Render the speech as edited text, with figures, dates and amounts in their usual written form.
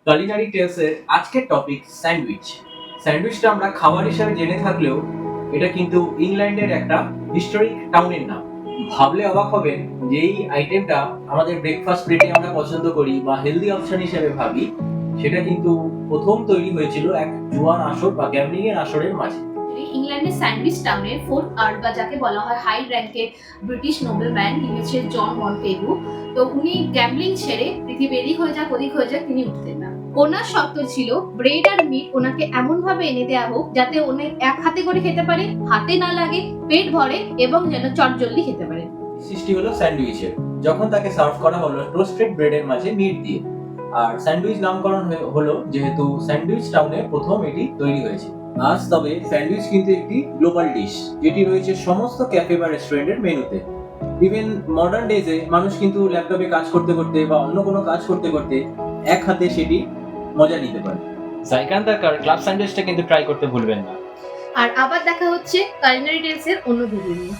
Culinary টেলসের আজকের topic sandwich. স্যান্ডউইচটা আমরা খাবার হিসাবে জেনে থাকলেও এটা কিন্তু ইংল্যান্ডের একটা হিস্টোরিক টাউনের নাম। ভাবলে অবাক হবেন যে এই আইটেমটা আমাদের ব্রেকফাস্ট প্লেটে আমরা পছন্দ করি বা হেলদি অপশন হিসেবে ভাবি, সেটা কিন্তু প্রথম তৈরি হয়েছিল এক জুয়ার আসর বা গ্যামলিং এর আসরের মাঝে। ইংল্যান্ডের স্যান্ডউইচ টাউনের ফোর্ট আর্ট বা যাকে বলা হয় হাই র্যাঙ্কের ব্রিটিশ নোবেলম্যান, তিনি হচ্ছে জন মন্টেগু। তো উনি গ্যাম্বলিং ছেড়ে পৃথিবী এদিক হয়ে যাক ওদিক হয়ে যাক তিনি উঠতেন না। ওনার শর্ত ছিল ব্রেড আর মিট ওনাকে এমন ভাবে এনে দেওয়া হোক যাতে উনি এক হাতে করে খেতে পারে, হাতে না লাগে, পেট ভরে এবং যেন চটজলদি খেতে পারে। সৃষ্টি হলো স্যান্ডউইচের, যখন তাকে সার্ভ করা হলো টোস্টেড ব্রেডের মাঝে মিট দিয়ে। আর স্যান্ডউইচ নামকরণ হলো যেহেতু স্যান্ডউইচ টাউনে প্রথম এটি তৈরি হয়েছে। আজ তবে স্যান্ডউইচ কিন্তু একটি গ্লোবাল ডিশ, যেটি রয়েছে সমস্ত ক্যাফে বা রেস্টুরেন্টের মেনুতে। ইভেন মডার্ন ডেজে মানুষ কিন্তু ল্যাপটপে কাজ করতে করতে বা অন্য কোনো কাজ করতে করতে এক হাতে সেটি মজা নিতে পারে। জাইকান্দাকার ক্লাব স্যান্ডউইচটা কিন্তু ট্রাই করতে ভুলবেন না। আর আবার দেখা হচ্ছে কালিনারি টেলসের অন্য ভিডিও নিয়ে।